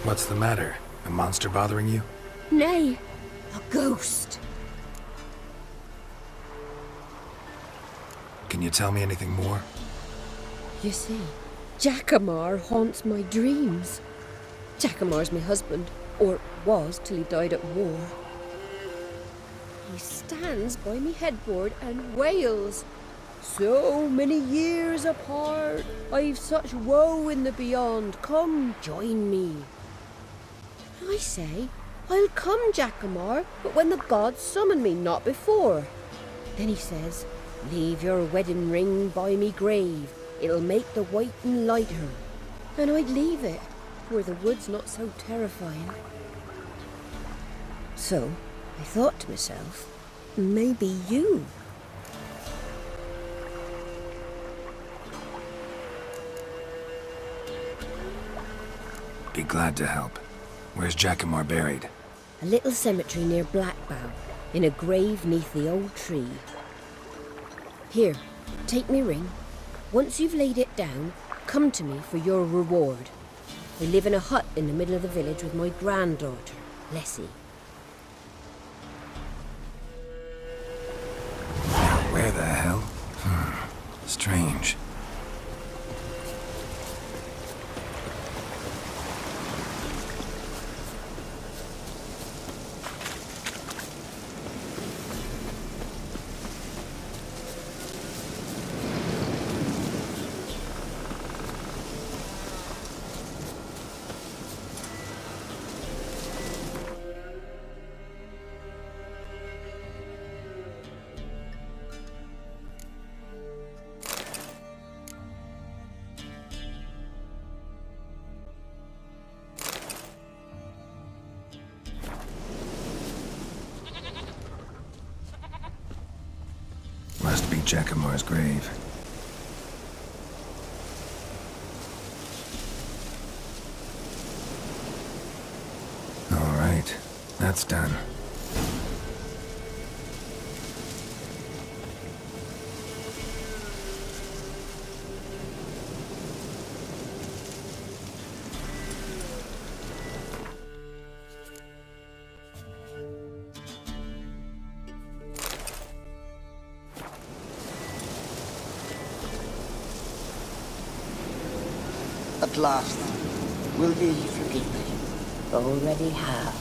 What's the matter? A monster bothering you? Nay, a ghost. Can you tell me anything more? You see, Jackamar haunts my dreams. Jackamar's my husband, or was till he died at war. He stands by me headboard and wails. So many years apart, I've such woe in the beyond, come join me. I say, I'll come, Jackamar, but when the gods summon me, not before. Then he says, leave your wedding ring by me grave, it'll make the waiting lighter. And I'd leave it, where the wood's not so terrifying. So, I thought to myself, maybe you. Be glad to help. Where's Jackamar buried? A little cemetery near Blackbough, in a grave neath the old tree. Here, take me ring. Once you've laid it down, come to me for your reward. I live in a hut in the middle of the village with my granddaughter, Lessie. Where the hell? Strange. Must be Jackamar's grave. All right, that's done. At last, will ye forgive me? Already have.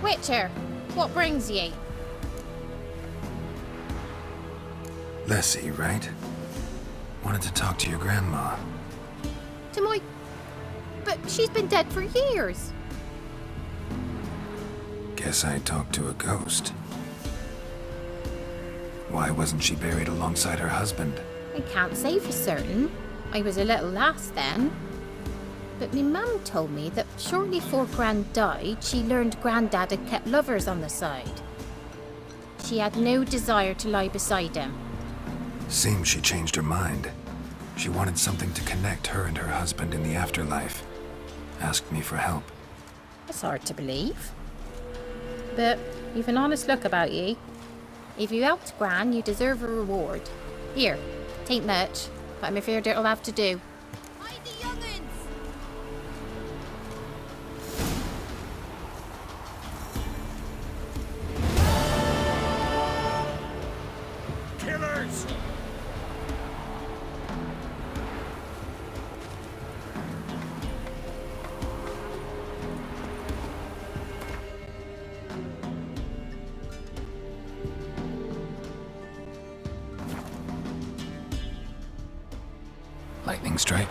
Witcher, what brings ye? Lessie, right? Wanted to talk to your grandma. To my... But she's been dead for years. Guess I talked to a ghost. Why wasn't she buried alongside her husband? I can't say for certain. I was a little lass then. But me mum told me that shortly before Gran died, she learned Grandad had kept lovers on the side. She had no desire to lie beside him. Seems she changed her mind. She wanted something to connect her and her husband in the afterlife. Asked me for help. It's hard to believe. But you've an honest look about ye. If you helped Gran, you deserve a reward. Here, tain't much, but I'm afraid it'll have to do. Lightning strike.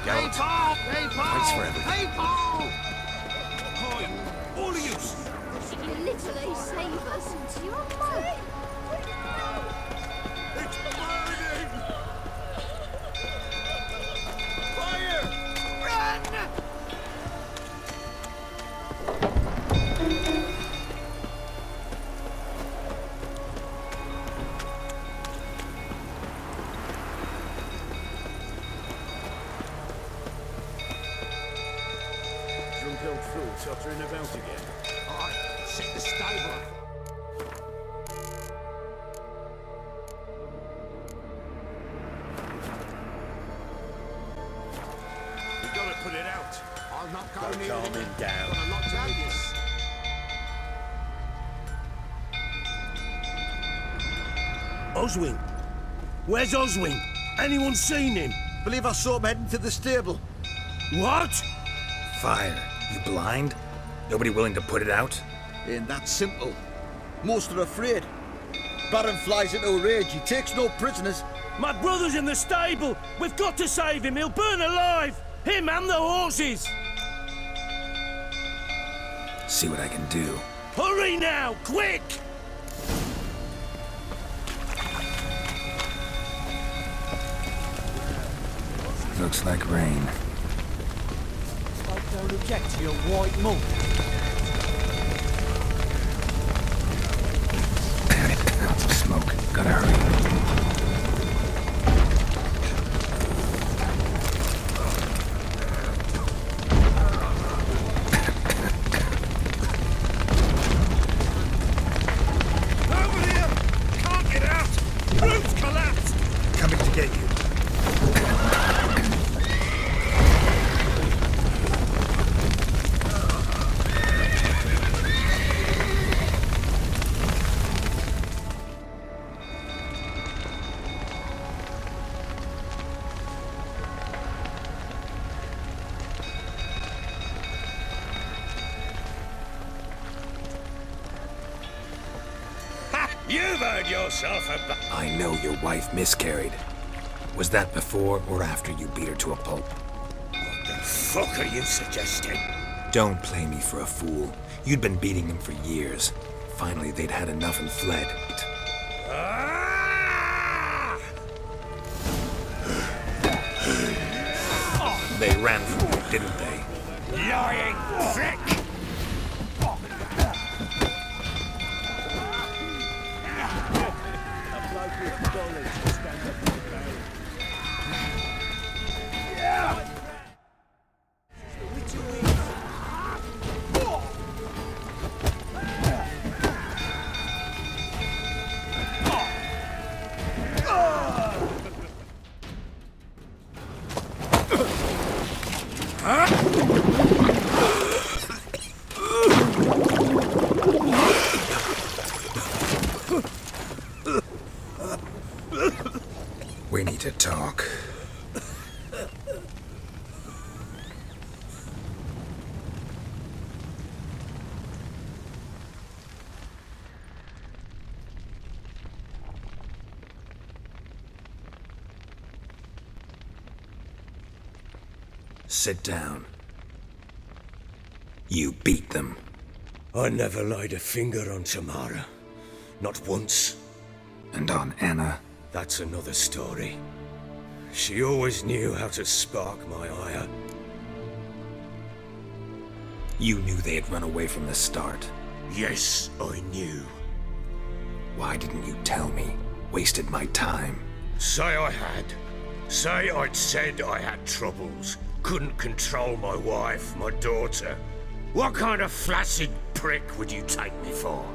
goat. Fights for everything. All of you! You literally save us into your mouth. It's burning! Fire! Run! Drunk old fool tottering about again. Aye, set the stable. We gotta put it out. I'll not go Gotta near calm him. him down. Got a lot to do this. Oswin! Where's Oswin? Anyone seen him? Believe I saw him heading to the stable. What? Fire. You blind? Nobody willing to put it out? Ain't that simple. Most are afraid. Baron flies into a rage. He takes no prisoners. My brother's in the stable! We've got to save him! He'll burn alive! Him and the horses! See what I can do. Hurry now! Quick! Looks like rain. Don't object to your white monk. Lots of smoke. Gotta hurry. Over here! Can't get out! Roof's collapsed! Coming to get you. You've earned yourself a I know your wife miscarried. Was that before or after you beat her to a pulp? What the fuck are you suggesting? Don't play me for a fool. You'd been beating them for years. Finally, they'd had enough and fled. Ah! They ran from you, didn't they? Lying prick! We need to talk. Sit down. You beat them. I never laid a finger on Tamara. Not once. And on Anna. That's another story. She always knew how to spark my ire. You knew they had run away from the start. Yes, I knew. Why didn't you tell me? Wasted my time. Say I had. Say I'd said I had troubles. Couldn't control my wife, my daughter. What kind of flaccid prick would you take me for?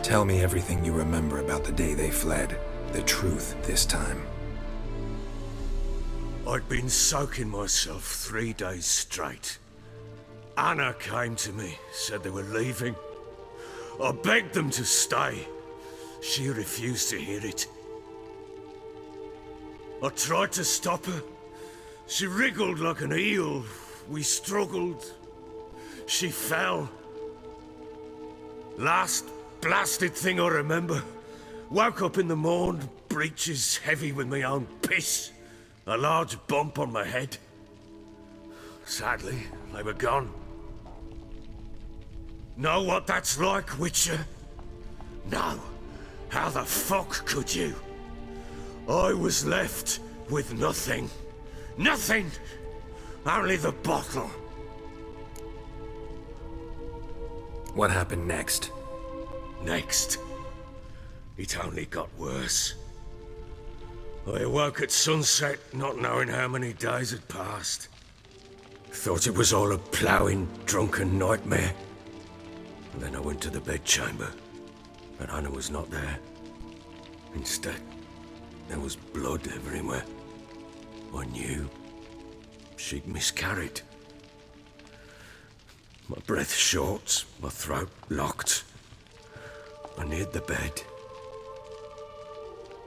Tell me everything you remember about the day they fled. The truth this time. I'd been soaking myself 3 days straight. Anna came to me, said they were leaving. I begged them to stay. She refused to hear it. I tried to stop her. She wriggled like an eel. We struggled. She fell. Last blasted thing I remember. Woke up in the morn, breeches heavy with my own piss. A large bump on my head. Sadly, they were gone. Know what that's like, Witcher? No. How the fuck could you? I was left with nothing. Nothing! Only the bottle. What happened next? Next, it only got worse. I awoke at sunset, not knowing how many days had passed. Thought it was all a ploughing, drunken nightmare. And then I went to the bedchamber, but Anna was not there. Instead, there was blood everywhere. I knew she'd miscarried. My breath short, my throat locked. I neared the bed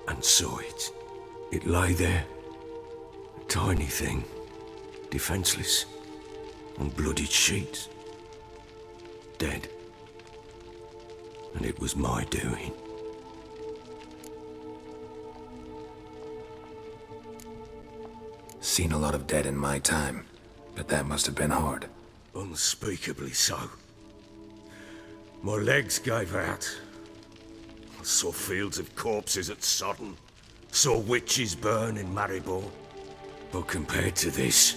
and saw it. It lay there, a tiny thing, defenseless, on bloodied sheets, dead. And it was my doing. Seen a lot of dead in my time, but that must have been hard. Unspeakably so. My legs gave out. I saw fields of corpses at Sodden. Saw witches burn in Maribor. But compared to this,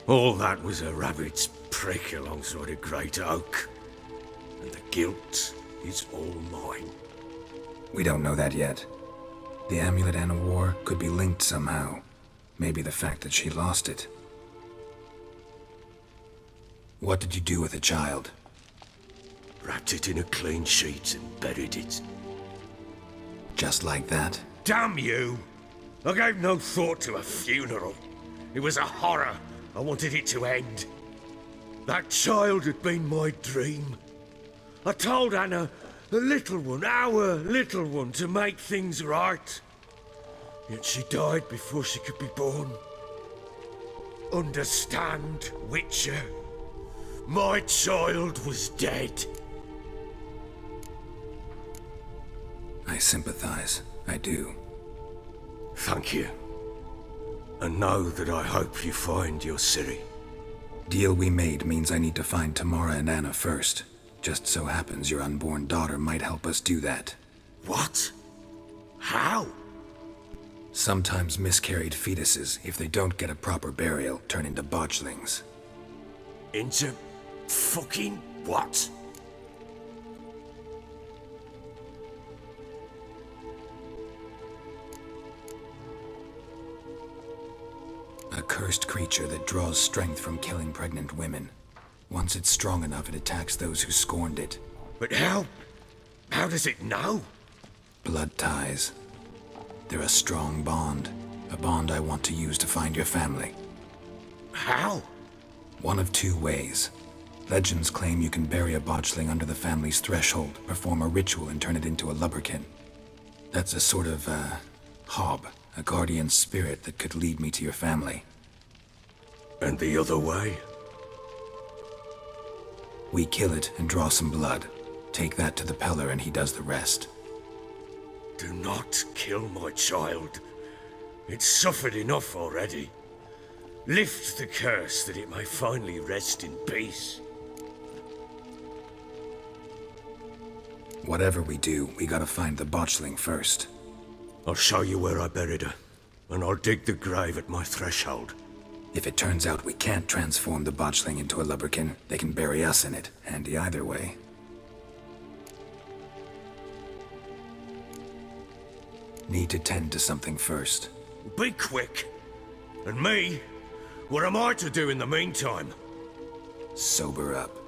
all that was a rabbit's prick alongside a great oak. And the guilt is all mine. We don't know that yet. The amulet Anna wore could be linked somehow. Maybe the fact that she lost it. What did you do with the child? Wrapped it in a clean sheet and buried it. Just like that? Damn you! I gave no thought to a funeral. It was a horror. I wanted it to end. That child had been my dream. I told Anna, the little one, our little one, to make things right. Yet she died before she could be born. Understand, Witcher? My child was dead. I sympathize. I do. Thank you. And know that I hope you find your Ciri. Deal we made means I need to find Tamara and Anna first. Just so happens your unborn daughter might help us do that. What? How? Sometimes miscarried fetuses, if they don't get a proper burial, turn into botchlings. Into fucking what? A cursed creature that draws strength from killing pregnant women. Once it's strong enough, it attacks those who scorned it. But how? How does it know? Blood ties. They're a strong bond. A bond I want to use to find your family. How? One of two ways. Legends claim you can bury a botchling under the family's threshold, perform a ritual, and turn it into a lubberkin. That's a sort of, hob, a guardian spirit that could lead me to your family. And the other way? We kill it and draw some blood. Take that to the Peller and he does the rest. Do not kill my child. It's suffered enough already. Lift the curse that it may finally rest in peace. Whatever we do, we gotta find the botchling first. I'll show you where I buried her, and I'll dig the grave at my threshold. If it turns out we can't transform the botchling into a lubberkin, they can bury us in it. Handy either way. Need to tend to something first. Be quick. And me? What am I to do in the meantime? Sober up.